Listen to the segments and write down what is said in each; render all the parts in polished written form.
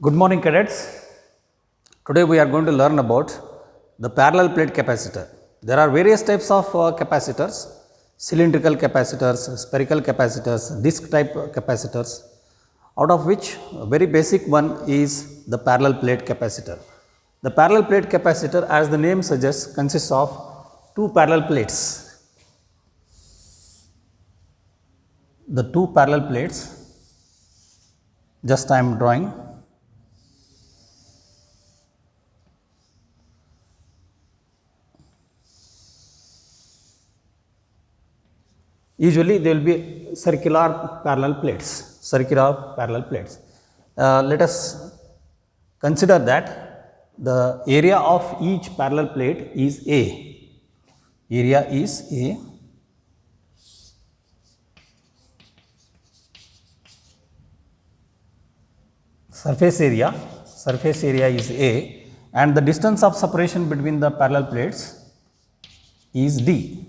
Good morning, cadets. Today we are going to learn about the parallel plate capacitor. There are various types of capacitors: cylindrical capacitors, spherical capacitors, disc type capacitors, out of which a very basic one is the parallel plate capacitor. The parallel plate capacitor, as the name suggests, consists of two parallel plates. The two parallel plates, just I am drawing. Usually they will be circular parallel plates. Let us consider that the area of each parallel plate is A. Area is A. Surface area is A, and the distance of separation between the parallel plates is D.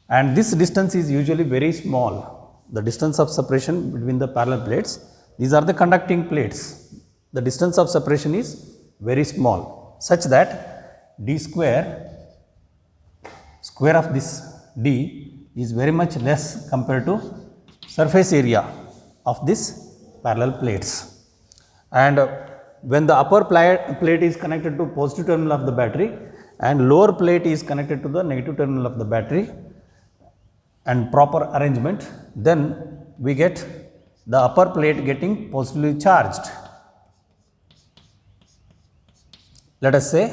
And this distance is usually very small. The distance of separation between the parallel plates, these are the conducting plates. The distance of separation is very small, such that D square of this D is very much less compared to surface area of this parallel plates. And when the upper plate is connected to positive terminal of the battery and lower plate is connected to the negative terminal of the battery, and proper arrangement, then we get the upper plate getting positively charged. Let us say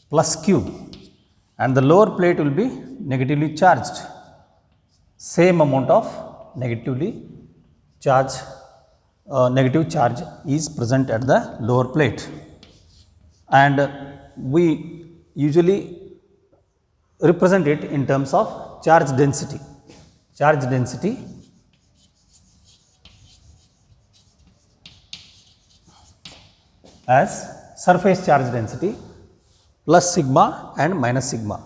plus Q, and the lower plate will be negatively charged. Same amount of negative charge is present at the lower plate, and we usually represent it in terms of charge density. Charge density as surface charge density plus sigma and minus sigma.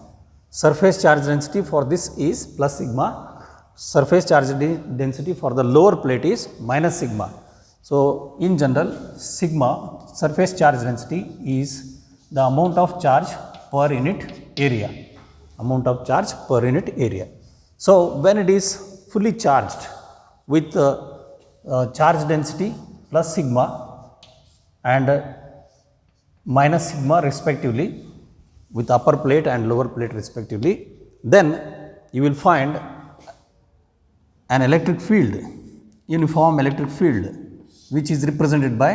Surface charge density for this is plus sigma. Surface charge density for the lower plate is minus sigma. So, in general, sigma, surface charge density, is the amount of charge per unit area. So, when it is fully charged with charge density plus sigma and minus sigma respectively, with upper plate and lower plate respectively, then you will find an electric field, uniform electric field, which is represented by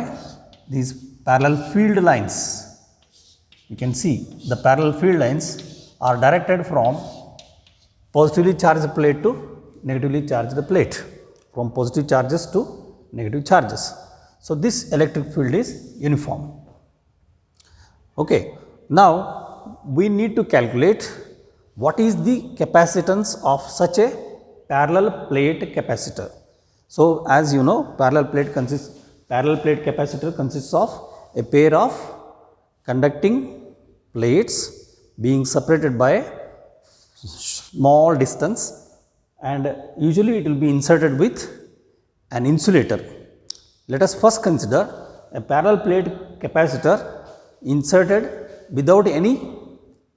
these parallel field lines. You can see the parallel field lines are directed from positively charged plate to negatively charged plate, from positive charges to negative charges. So, this electric field is uniform. Okay. Now, we need to calculate what is the capacitance of such a parallel plate capacitor. So, as you know, parallel plate capacitor consists of a pair of conducting plates being separated by small distance, and usually it will be inserted with an insulator. Let us first consider a parallel plate capacitor inserted without any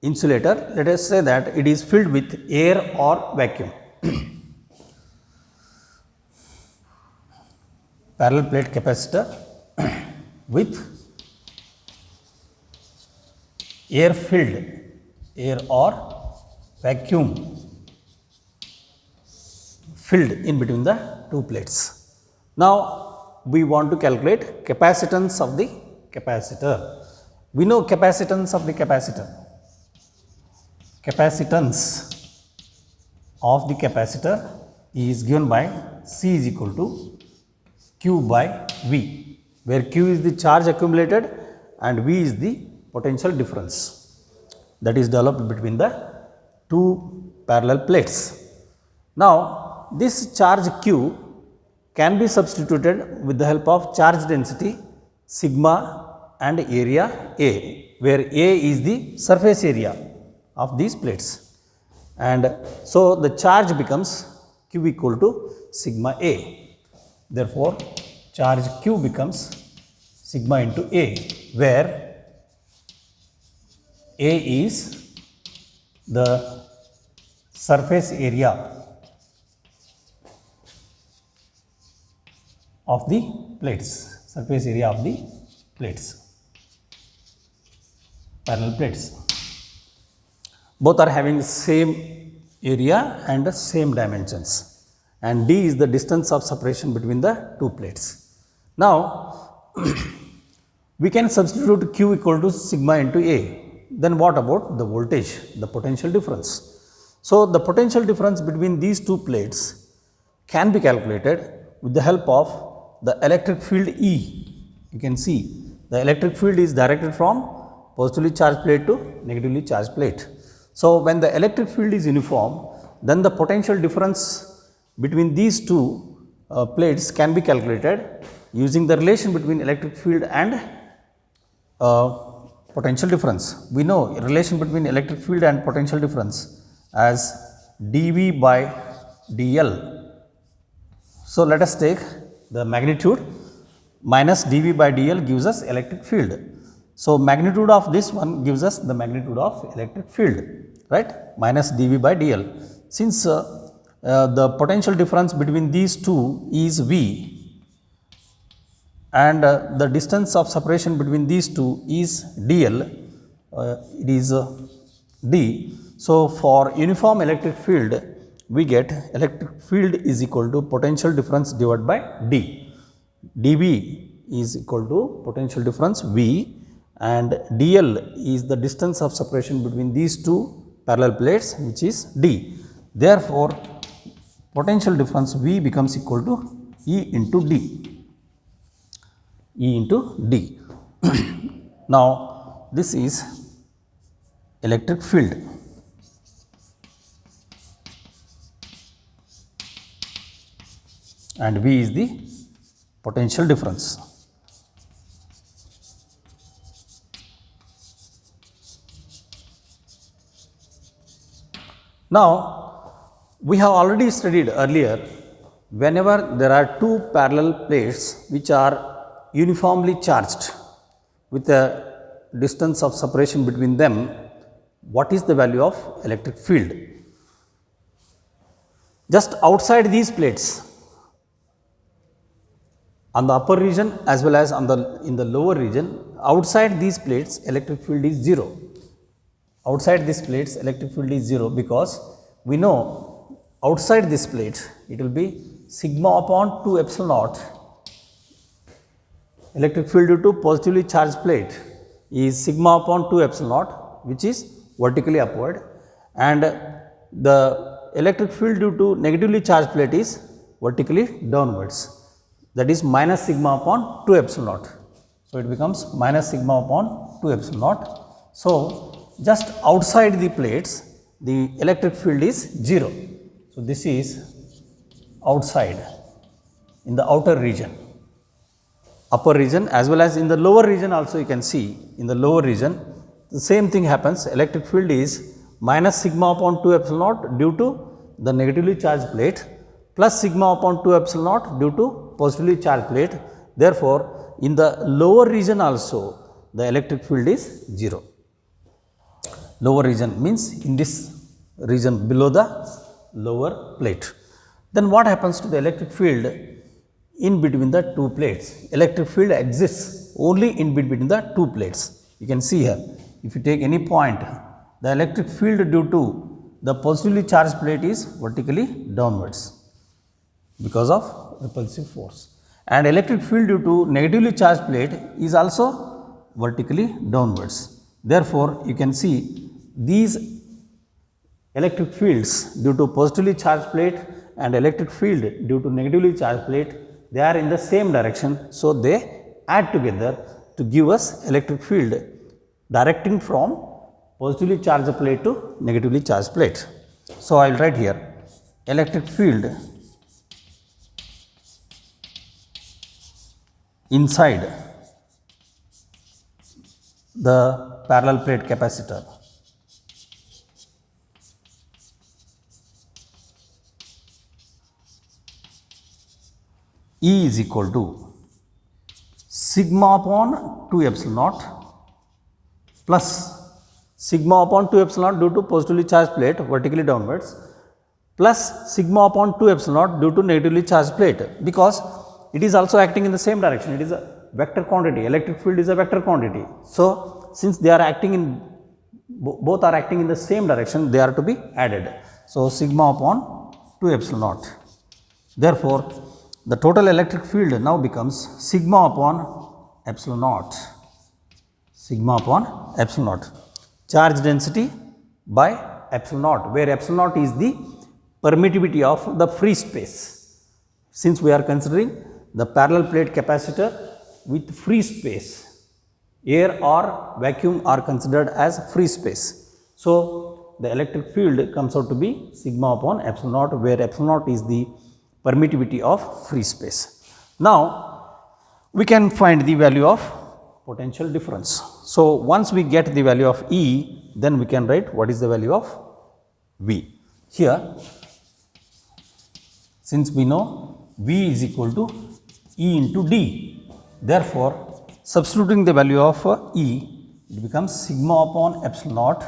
insulator. Let us say that it is filled with air or vacuum. Parallel plate capacitor with air or vacuum filled in between the two plates. Now, we want to calculate capacitance of the capacitor. We know capacitance of the capacitor. Capacitance of the capacitor is given by C is equal to Q by V, where Q is the charge accumulated and V is the potential difference that is developed between the two parallel plates. Now, this charge Q can be substituted with the help of charge density sigma and area A, where A is the surface area of these plates, and so the charge becomes Q equal to sigma A. Therefore, charge Q becomes sigma into A, where A is the surface area of the plates, surface area of the plates, parallel plates. Both are having same area and same dimensions, and D is the distance of separation between the two plates. Now we can substitute Q equal to sigma into A. Then what about the voltage, the potential difference? So the potential difference between these two plates can be calculated with the help of the electric field E. You can see the electric field is directed from positively charged plate to negatively charged plate. So when the electric field is uniform, then the potential difference between these two plates can be calculated using the relation between electric field and potential difference. We know relation between electric field and potential difference as dV by dl. So let us take the magnitude. Minus dV by dl gives us electric field. So magnitude of this one gives us the magnitude of electric field, right? Minus dV by dl. Since the potential difference between these two is V, and the distance of separation between these two is dl, it is D. So for uniform electric field, we get electric field is equal to potential difference divided by D. dV is equal to potential difference V, and dl is the distance of separation between these two parallel plates, which is D. Therefore potential difference V becomes equal to E into D. E into D. Now this is electric field, and V is the potential difference. Now we have already studied earlier, whenever there are two parallel plates which are uniformly charged with a distance of separation between them, what is the value of electric field? Just outside these plates, on the upper region as well as on in the lower region, outside these plates electric field is 0. Outside these plates electric field is 0, because we know outside this plate it will be sigma upon 2 epsilon naught. Electric field due to positively charged plate is sigma upon 2 epsilon naught, which is vertically upward, and the electric field due to negatively charged plate is vertically downwards, that is minus sigma upon 2 epsilon naught. So it becomes minus sigma upon 2 epsilon naught. So just outside the plates the electric field is 0. So this is outside, in the outer region. Upper region as well as in the lower region also, you can see in the lower region the same thing happens. Electric field is minus sigma upon 2 epsilon naught due to the negatively charged plate, plus sigma upon 2 epsilon naught due to positively charged plate. Therefore in the lower region also the electric field is 0. Lower region means in this region below the lower plate. Then what happens to the electric field in between the two plates? Electric field exists only in between the two plates. You can see here, if you take any point, the electric field due to the positively charged plate is vertically downwards because of repulsive force, and electric field due to negatively charged plate is also vertically downwards. Therefore you can see these electric fields due to positively charged plate and electric field due to negatively charged plate, they are in the same direction. So they add together to give us electric field directing from positively charged plate to negatively charged plate. So I will write here electric field inside the parallel plate capacitor E is equal to sigma upon 2 epsilon naught plus sigma upon 2 epsilon naught due to positively charged plate vertically downwards plus sigma upon 2 epsilon naught due to negatively charged plate, because it is also acting in the same direction. It is a vector quantity. Electric field is a vector quantity. So, since they are acting in both are acting in the same direction, they are to be added. So, sigma upon 2 epsilon naught. Therefore, the total electric field now becomes sigma upon epsilon naught. Sigma upon epsilon naught. Charge density by epsilon naught, where epsilon naught is the permittivity of the free space. Since we are considering the parallel plate capacitor with free space, air or vacuum are considered as free space. So, the electric field comes out to be sigma upon epsilon naught, where epsilon naught is the permittivity of free space. Now, we can find the value of potential difference. So, once we get the value of E, then we can write what is the value of V. Here, since we know V is equal to E into D, therefore, substituting the value of E, it becomes sigma upon epsilon naught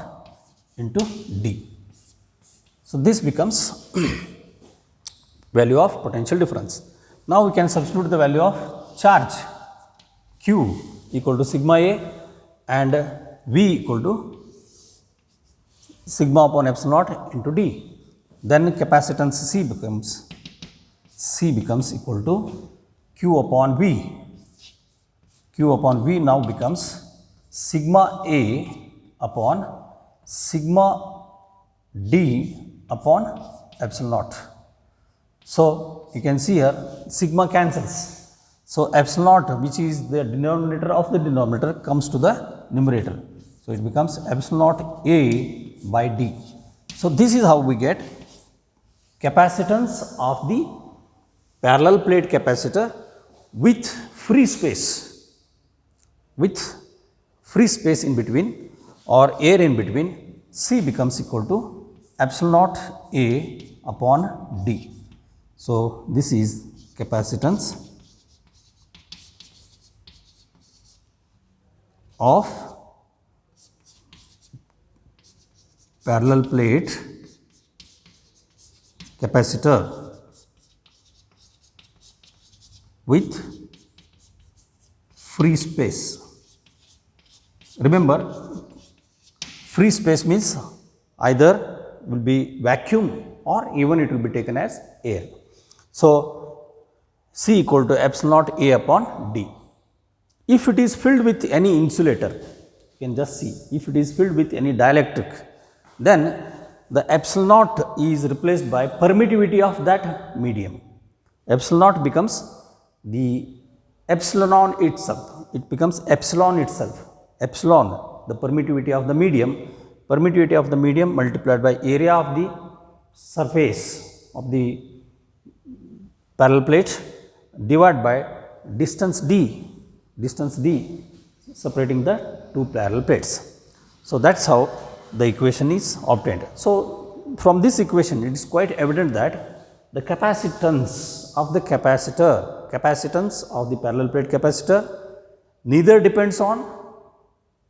into D. So, this becomes value of potential difference. Now, we can substitute the value of charge Q equal to sigma A and V equal to sigma upon epsilon naught into D. Then capacitance C becomes equal to Q upon V. Q upon V now becomes sigma A upon sigma D upon epsilon naught. So, you can see here sigma cancels. So, epsilon naught, which is the denominator of the denominator, comes to the numerator. So, it becomes epsilon naught A by D. So, this is how we get capacitance of the parallel plate capacitor with free space in between or air in between. C becomes equal to epsilon naught A upon D. So, this is capacitance of parallel plate capacitor with free space. Remember, free space means either will be vacuum or even it will be taken as air. So, C equal to epsilon naught A upon D. If it is filled with any insulator, you can just see, if it is filled with any dielectric, then the epsilon naught is replaced by permittivity of that medium. Epsilon naught becomes the epsilon itself. It becomes epsilon itself. Epsilon, the permittivity of the medium multiplied by area of the surface of the parallel plate divided by distance d separating the two parallel plates. So, that is how the equation is obtained. So, from this equation it is quite evident that the capacitance of the parallel plate capacitor neither depends on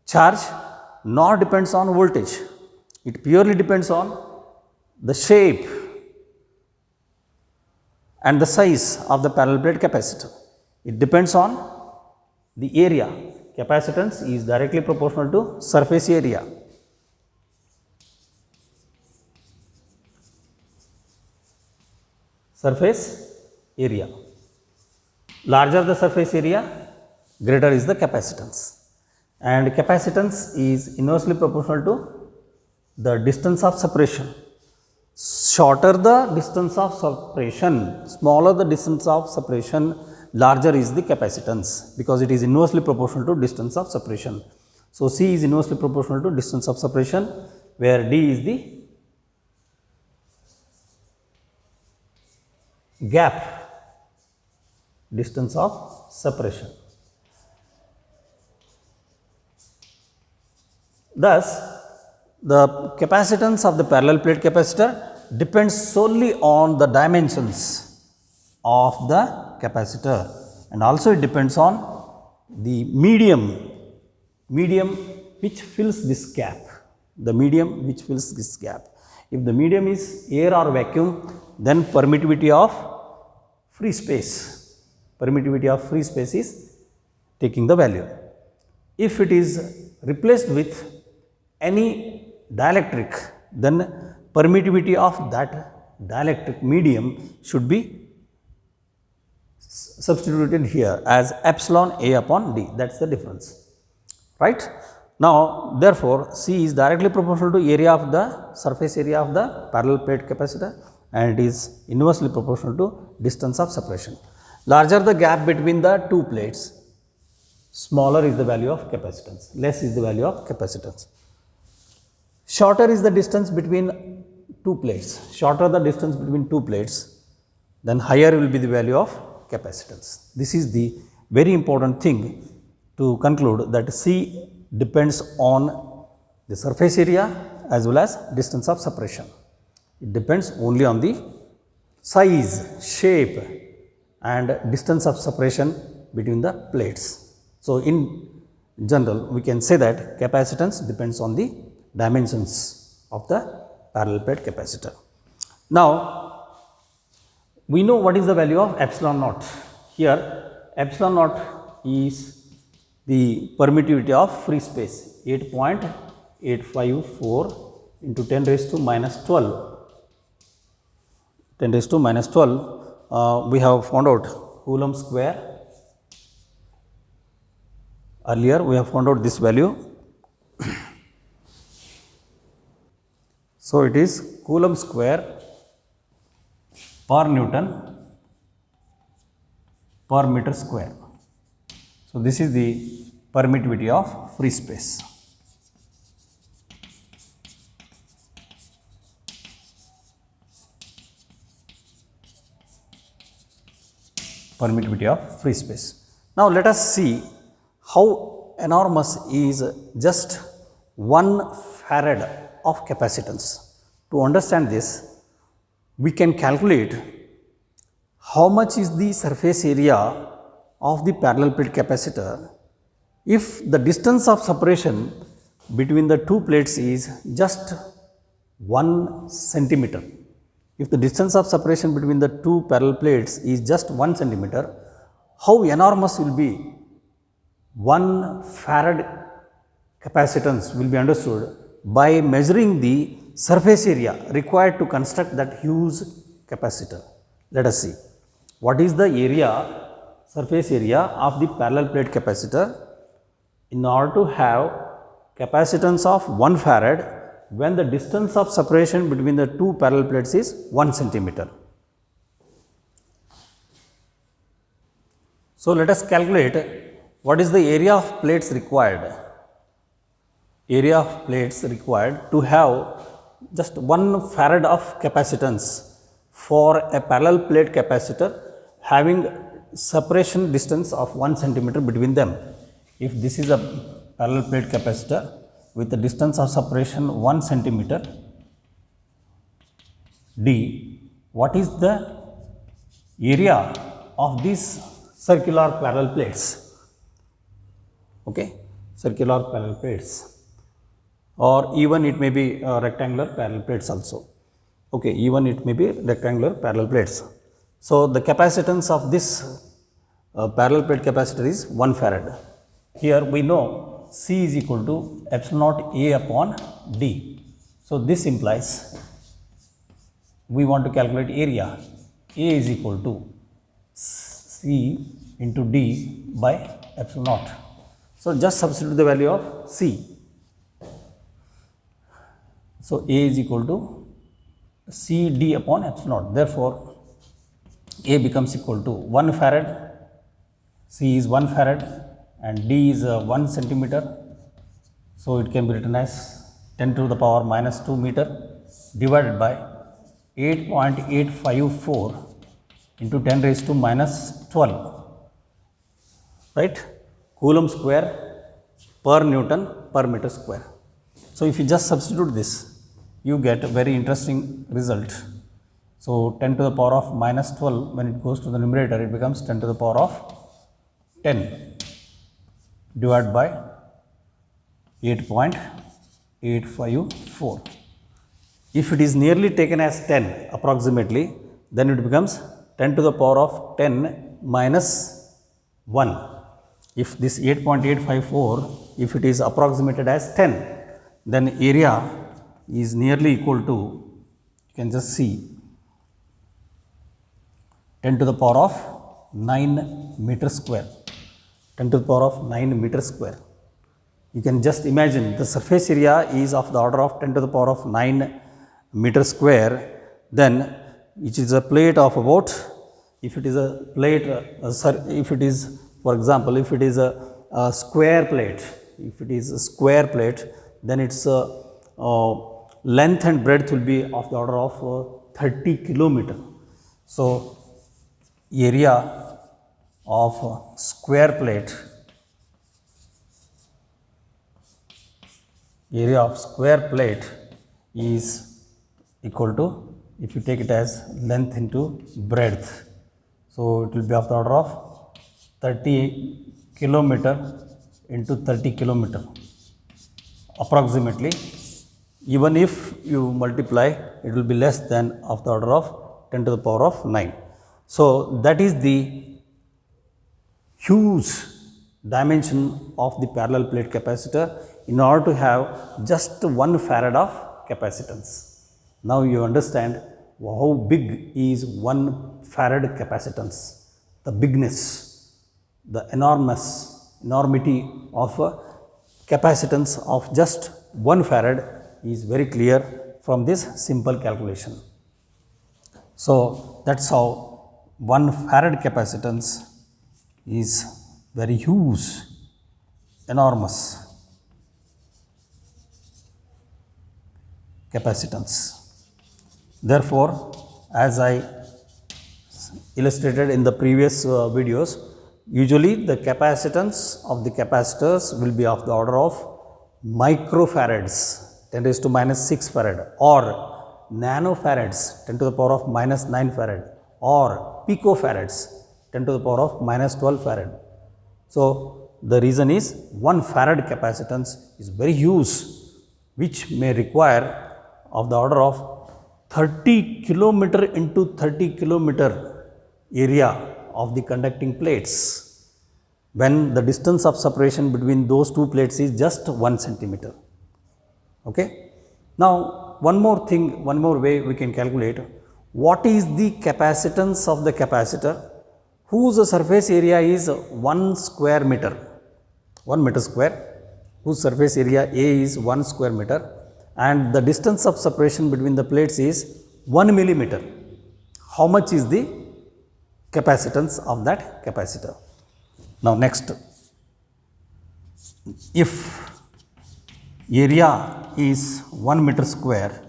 charge nor depends on voltage. It purely depends on the shape and the size of the parallel plate capacitor. It depends on the area. Capacitance is directly proportional to surface area. Larger the surface area, greater is the capacitance, and capacitance is inversely proportional to the distance of separation. Shorter the distance of separation, smaller the distance of separation, larger is the capacitance, because it is inversely proportional to distance of separation. So, C is inversely proportional to distance of separation, where D is the gap distance of separation. Thus, the capacitance of the parallel plate capacitor depends solely on the dimensions of the capacitor, and also it depends on the medium which fills this gap, the medium which fills this gap. If the medium is air or vacuum, then permittivity of free space is taking the value. If it is replaced with any dielectric, then permittivity of that dielectric medium should be substituted here as epsilon A upon D. That is the difference, right? Now, therefore, C is directly proportional to area of the surface area of the parallel plate capacitor, and it is inversely proportional to distance of separation. Larger the gap between the two plates, smaller is the value of capacitance, less is the value of capacitance. Shorter is the distance between two plates, then higher will be the value of capacitance. This is the very important thing to conclude, that C depends on the surface area as well as distance of separation. It depends only on the size, shape and distance of separation between the plates. So, in general we can say that capacitance depends on the dimensions of the parallel plate capacitor. Now, we know what is the value of epsilon naught. Here epsilon naught is the permittivity of free space, 8.854 into 10 raised to minus 12. We have found out Coulomb square. Earlier we have found out this value. So, it is Coulomb square per Newton per meter square. So, this is the permittivity of free space. Now, let us see how enormous is just 1 farad of capacitance. To understand this, we can calculate how much is the surface area of the parallel plate capacitor if the distance of separation between the two plates is just 1 centimeter. If the distance of separation between the two parallel plates is just 1 centimeter, how enormous will be 1 farad capacitance will be understood by measuring the surface area required to construct that huge capacitor. Let us see what is the surface area of the parallel plate capacitor in order to have capacitance of 1 farad when the distance of separation between the two parallel plates is 1 centimeter. So, let us calculate what is the area of plates required. Area of plates required to have just 1 farad of capacitance for a parallel plate capacitor having separation distance of 1 centimeter between them. If this is a parallel plate capacitor with a distance of separation 1 centimeter d, what is the area of these circular parallel plates? Okay, circular parallel plates, or even it may be rectangular parallel plates also. Okay, even it may be rectangular parallel plates. So, the capacitance of this parallel plate capacitor is 1 farad. Here we know C is equal to epsilon naught A upon D. So, this implies we want to calculate area. A is equal to C into D by epsilon naught. So, just substitute the value of C. So, A is equal to C D upon epsilon naught. Therefore, A becomes equal to 1 farad, C is 1 farad and D is 1 centimeter. So, it can be written as 10 to the power minus 2 meter divided by 8.854 into 10 raised to minus 12, right? Coulomb square per Newton per meter square. So, if you just substitute this, you get a very interesting result. So, 10 to the power of minus 12, when it goes to the numerator, it becomes 10 to the power of 10. divided by 8.854. If it is nearly taken as 10 approximately, then it becomes 10 to the power of 10 minus 1. If this 8.854, if it is approximated as 10, then area is nearly equal to, you can just see, 10 to the power of 9 meter square. 10 to the power of 9 meter square. You can just imagine the surface area is of the order of 10 to the power of 9 meter square, then which is a plate of about, if it is a plate, if it is, for example, if it is a square plate, if it is a square plate, then its length and breadth will be of the order of 30 kilometer. So, area of square plate, area of square plate is equal to, if you take it as length into breadth, so it will be of the order of 30 kilometer into 30 kilometer approximately. Even if you multiply, it will be less than of the order of 10 to the power of 9. So, that is the huge dimension of the parallel plate capacitor in order to have just 1 farad of capacitance. Now, you understand how big is 1 farad capacitance, the bigness, the enormity of capacitance of just 1 farad is very clear from this simple calculation. So, that is how 1 farad capacitance is very huge, enormous capacitance. Therefore, as I illustrated in the previous videos, usually the capacitance of the capacitors will be of the order of microfarads, 10 raised to minus 6 farad, or nanofarads, 10 to the power of minus 9 farad, or picofarads, 10 to the power of minus 12 farad. So, the reason is 1 farad capacitance is very huge, which may require of the order of 30 kilometer into 30 kilometer area of the conducting plates, when the distance of separation between those two plates is just 1 centimeter. Okay. Now, one more thing, one more way we can calculate what is the capacitance of the capacitor whose surface area is 1 square meter, 1 meter square, whose surface area A is 1 square meter, and the distance of separation between the plates is 1 millimeter. How much is the capacitance of that capacitor? Now, next, if area is 1 meter square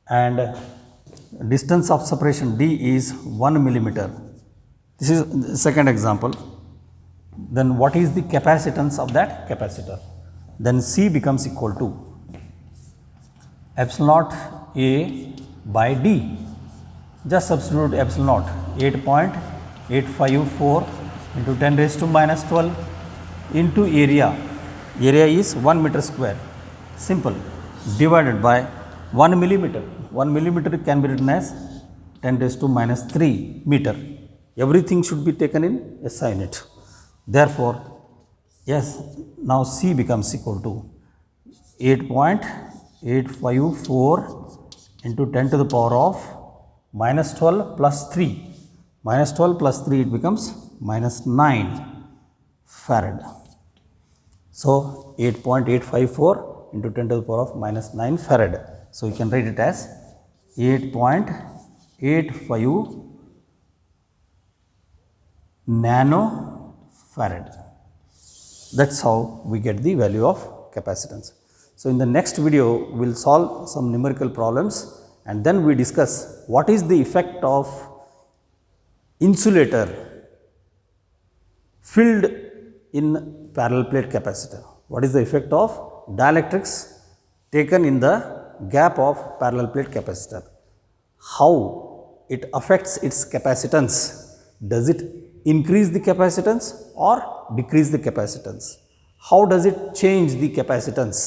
and distance of separation D is 1 millimeter, this is the second example, then what is the capacitance of that capacitor? Then C becomes equal to epsilon naught A by D. Just substitute epsilon naught, 8.854 into 10 raised to minus 12 into area. Area is 1 meter square, simple, divided by 1 millimeter. 1 millimeter can be written as 10 raised to minus 3 meter. Everything should be taken in SI unit. Therefore, yes, now C becomes equal to 8.854 into 10 to the power of minus 12 plus 3. Minus 12 plus 3, it becomes minus 9 farad. So, 8.854 into 10 to the power of minus 9 farad. So, you can write it as 8.85 nanofarad. That is how we get the value of capacitance. So, in the next video, we will solve some numerical problems and then we discuss what is the effect of insulator filled in parallel plate capacitor. What is the effect of dielectrics taken in the gap of parallel plate capacitor? How it affects its capacitance? Does it increase the capacitance or decrease the capacitance? how does it change the capacitance?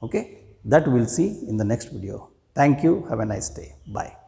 Okay, that we will see in the next video. Thank you. Have a nice day. Bye.